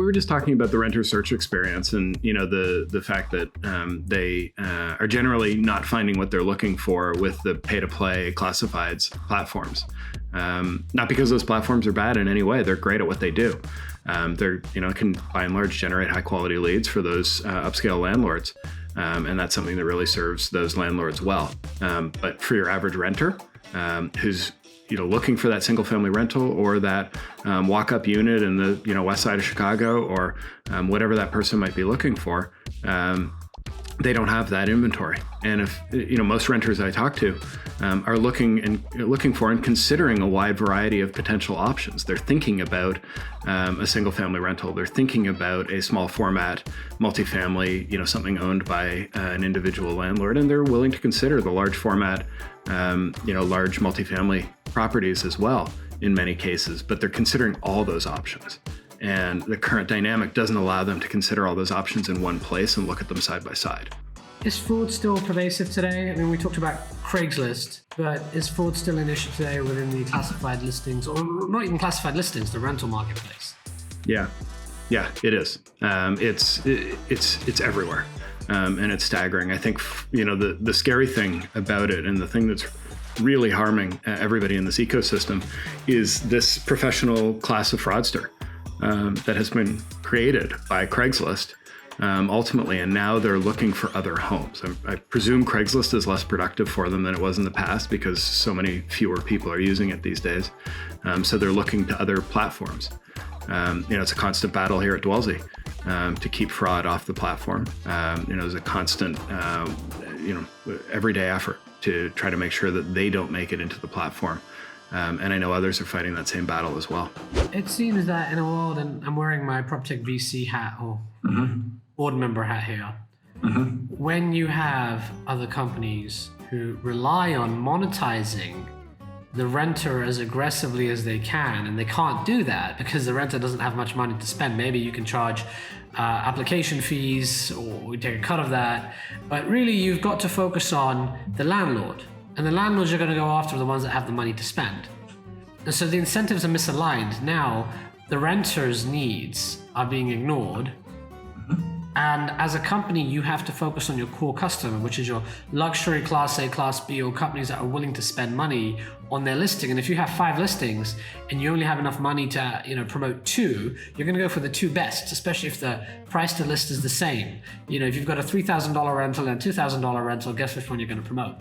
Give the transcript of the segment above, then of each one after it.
were just talking about the renter search experience, and the fact that they are generally not finding what they're looking for with the pay-to-play classifieds platforms. Not because those platforms are bad in any way; they're great at what they do. They're can by and large generate high-quality leads for those upscale landlords, and that's something that really serves those landlords well. But for your average renter, who's looking for that single family rental or that walk-up unit in the west side of Chicago, or whatever that person might be looking for, they don't have that inventory. And if most renters I talk to are looking for and considering a wide variety of potential options. They're thinking about a single family rental. They're thinking about a small format multifamily, something owned by an individual landlord, and they're willing to consider the large format, large multifamily properties as well in many cases, but they're considering all those options. And the current dynamic doesn't allow them to consider all those options in one place and look at them side by side. Is fraud still pervasive today? I mean, we talked about Craigslist, but is fraud still an issue today within the classified listings, or not even classified listings, the rental marketplace? Yeah, it is. It's everywhere. And it's staggering. I think, the scary thing about it, and the thing that's really harming everybody in this ecosystem, is this professional class of fraudster that has been created by Craigslist ultimately, and now they're looking for other homes. I presume Craigslist is less productive for them than it was in the past because so many fewer people are using it these days. So they're looking to other platforms. It's a constant battle here at Dwellsy to keep fraud off the platform. There's a constant, everyday effort to try to make sure that they don't make it into the platform. And I know others are fighting that same battle as well. It seems that in a world, and I'm wearing my PropTech VC hat or board member hat here, when you have other companies who rely on monetizing the renter as aggressively as they can, and they can't do that because the renter doesn't have much money to spend. Maybe you can charge application fees, or we take a cut of that, but really you've got to focus on the landlord, and the landlords are going to go after the ones that have the money to spend. And so the incentives are misaligned. Now the renter's needs are being ignored. And as a company, you have to focus on your core customer, which is your luxury class A, class B, or companies that are willing to spend money on their listing. And if you have 5 listings and you only have enough money to promote 2, you're going to go for the 2 best, especially if the price to list is the same. If you've got a $3,000 rental and a $2,000 rental, guess which one you're going to promote?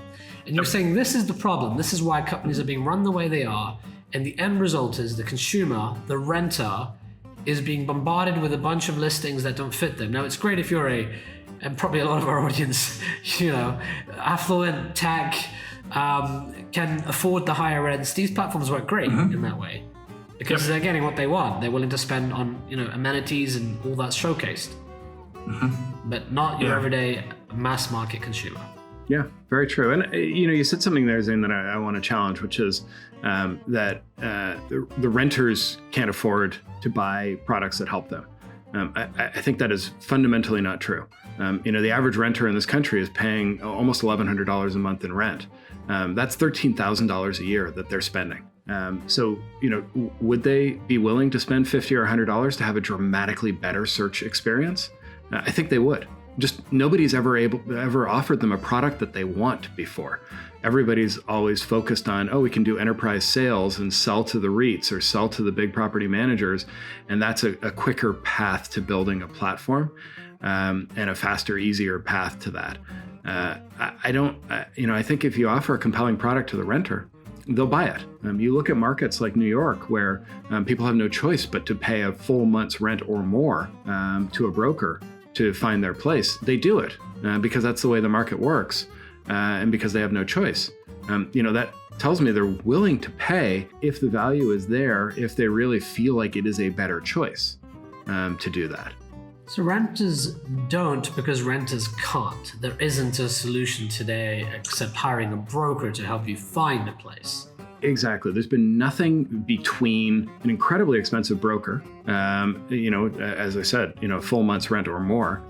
And you're saying this is the problem. This is why companies are being run the way they are. And the end result is the consumer, the renter, is being bombarded with a bunch of listings that don't fit them. Now, it's great if you're and probably a lot of our audience, affluent, tech, can afford the higher rents. These platforms work great in that way because they're getting what they want. They're willing to spend on, amenities and all that's showcased, but not your everyday mass market consumer. Yeah, very true. And, you said something there, Zain, that I want to challenge, which is that the renters can't afford to buy products that help them. I think that is fundamentally not true. The average renter in this country is paying almost $1,100 a month in rent. That's $13,000 a year that they're spending. So, would they be willing to spend $50 or $100 to have a dramatically better search experience? I think they would. Just nobody's ever offered them a product that they want before. Everybody's always focused on, we can do enterprise sales and sell to the REITs or sell to the big property managers. And that's a quicker path to building a platform and a faster, easier path to that. I think if you offer a compelling product to the renter, they'll buy it. You look at markets like New York, where people have no choice but to pay a full month's rent or more to a broker to find their place. They do it because that's the way the market works, and because they have no choice. That tells me they're willing to pay if the value is there, if they really feel like it is a better choice to do that. So renters don't because renters can't. There isn't a solution today except hiring a broker to help you find a place. Exactly. There's been nothing between an incredibly expensive broker, as I said, full month's rent or more,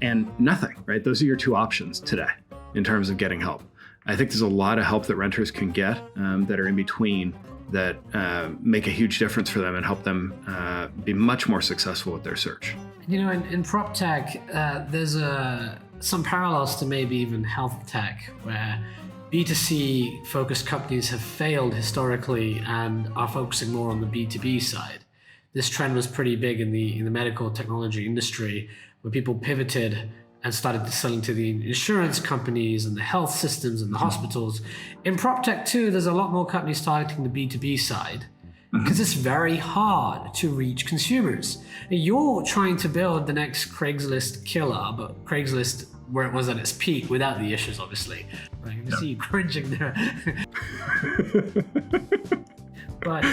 and nothing, right? Those are your 2 options today in terms of getting help. I think there's a lot of help that renters can get that are in between that make a huge difference for them and help them be much more successful with their search. You know, in prop tech, there's some parallels to maybe even health tech, where B2C focused companies have failed historically and are focusing more on the B2B side. This trend was pretty big in the medical technology industry, where people pivoted and started to sell into the insurance companies and the health systems and the hospitals. In prop tech too, there's a lot more companies targeting the B2B side, because it's very hard to reach consumers. You're trying to build the next Craigslist killer, but Craigslist where it was at its peak without the issues, obviously. I can see you cringing there. But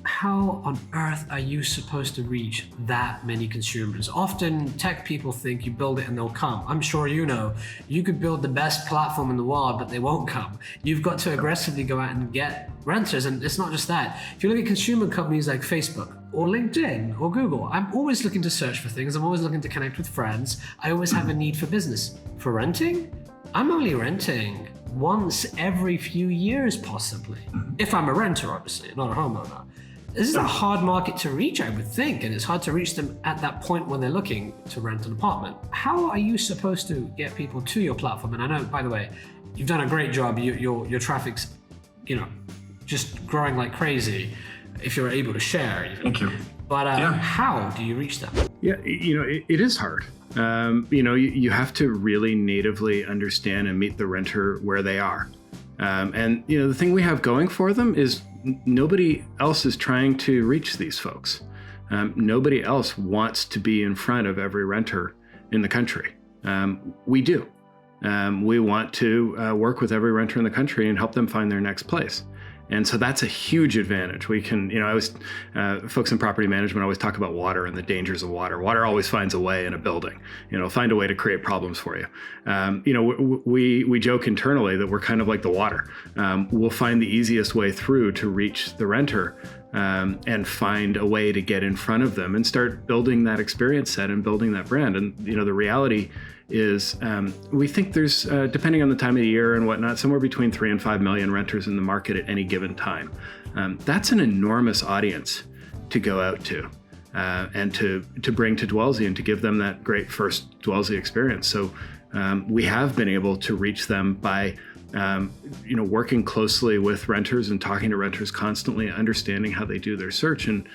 how on earth are you supposed to reach that many consumers? Often tech people think you build it and they'll come. I'm sure you know, you could build the best platform in the world, but they won't come. You've got to aggressively go out and get renters. And it's not just that. If you look at consumer companies like Facebook or LinkedIn or Google, I'm always looking to search for things. I'm always looking to connect with friends. I always have a need for business. For renting, I'm only renting once every few years, possibly. If I'm a renter, obviously, not a homeowner. This is a hard market to reach, I would think, and it's hard to reach them at that point when they're looking to rent an apartment. How are you supposed to get people to your platform? And I know, by the way, you've done a great job. Your traffic's, just growing like crazy. If you're able to share, even. Thank you. But how do you reach them? Yeah, it is hard. You have to really natively understand and meet the renter where they are. And the thing we have going for them is nobody else is trying to reach these folks. Nobody else wants to be in front of every renter in the country. We do. We want to work with every renter in the country and help them find their next place. And so that's a huge advantage. We can, folks in property management always talk about water and the dangers of water. Water always finds a way in a building, find a way to create problems for you. We joke internally that we're kind of like the water. We'll find the easiest way through to reach the renter and find a way to get in front of them and start building that experience set and building that brand. And, the reality is we think there's, depending on the time of the year and whatnot, somewhere between 3 and 5 million renters in the market at any given time. That's an enormous audience to go out to and to bring to Dwellsy and to give them that great first Dwellsy experience. So we have been able to reach them by working closely with renters and talking to renters constantly, understanding how they do their search and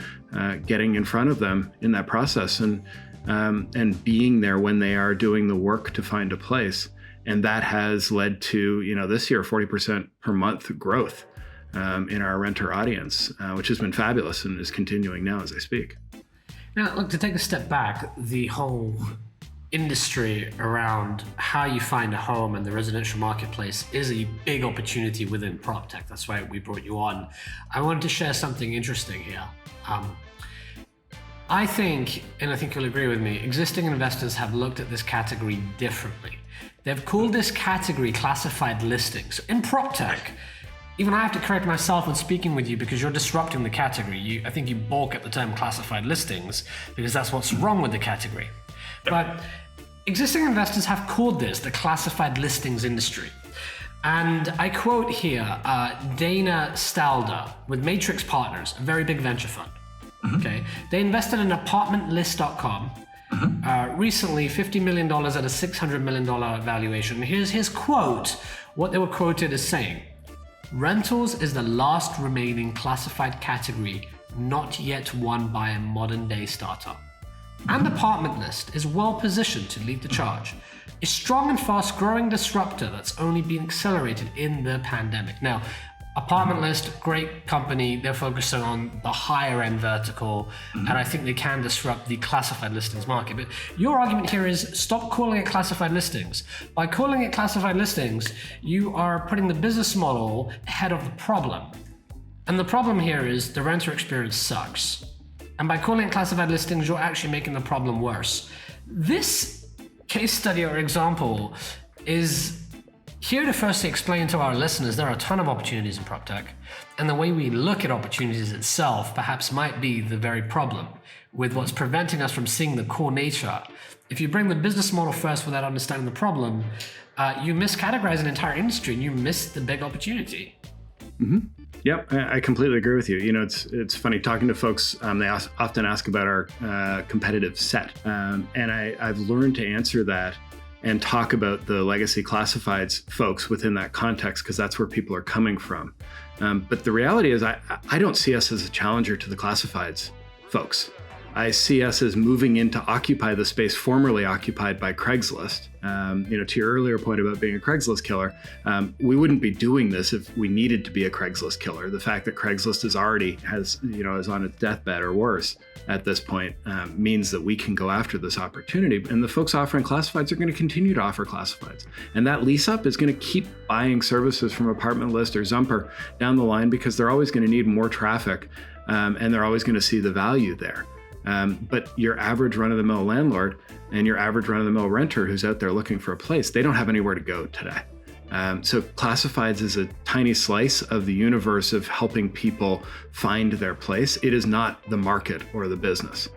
getting in front of them in that process and being there when they are doing the work to find a place. And that has led to, this year, 40% per month growth in our renter audience, which has been fabulous and is continuing now as I speak. Now, look, to take a step back, the whole industry around how you find a home and the residential marketplace is a big opportunity within PropTech. That's why we brought you on. I wanted to share something interesting here. I think, and I think you'll agree with me, existing investors have looked at this category differently. They've called this category classified listings. In PropTech, even I have to correct myself when speaking with you because you're disrupting the category. I think you balk at the term classified listings because that's what's wrong with the category. But existing investors have called this the classified listings industry. And I quote here Dana Stalder with Matrix Partners, a very big venture fund. Okay, they invested in apartmentlist.com recently, $50 million at a $600 million valuation. Here's his quote, what they were quoted as saying: "Rentals is the last remaining classified category not yet won by a modern day startup. And Apartment List is well positioned to lead the charge. A strong and fast growing disruptor that's only been accelerated in the pandemic." Now, Apartment List, great company. They're focusing on the higher end vertical, and I think they can disrupt the classified listings market. But your argument here is stop calling it classified listings. By calling it classified listings, you are putting the business model ahead of the problem. And the problem here is the renter experience sucks. And by calling it classified listings, you're actually making the problem worse. This case study or example is here to firstly explain to our listeners there are a ton of opportunities in PropTech, and the way we look at opportunities itself perhaps might be the very problem with what's preventing us from seeing the core nature. If you bring the business model first without understanding the problem, you miscategorize an entire industry and you miss the big opportunity. Mm-hmm. Yep, I completely agree with you. You know, it's funny talking to folks. They often ask about our competitive set, and I've learned to answer that and talk about the legacy classifieds folks within that context, because that's where people are coming from. But the reality is, I don't see us as a challenger to the classifieds folks. I see us as moving in to occupy the space formerly occupied by Craigslist. To your earlier point about being a Craigslist killer, we wouldn't be doing this if we needed to be a Craigslist killer. The fact that Craigslist is on its deathbed or worse at this point means that we can go after this opportunity. And the folks offering classifieds are going to continue to offer classifieds. And that lease up is going to keep buying services from Apartment List or Zumper down the line, because they're always going to need more traffic, and they're always going to see the value there. But your average run-of-the-mill landlord and your average run-of-the-mill renter who's out there looking for a place, they don't have anywhere to go today. So classifieds is a tiny slice of the universe of helping people find their place. It is not the market or the business.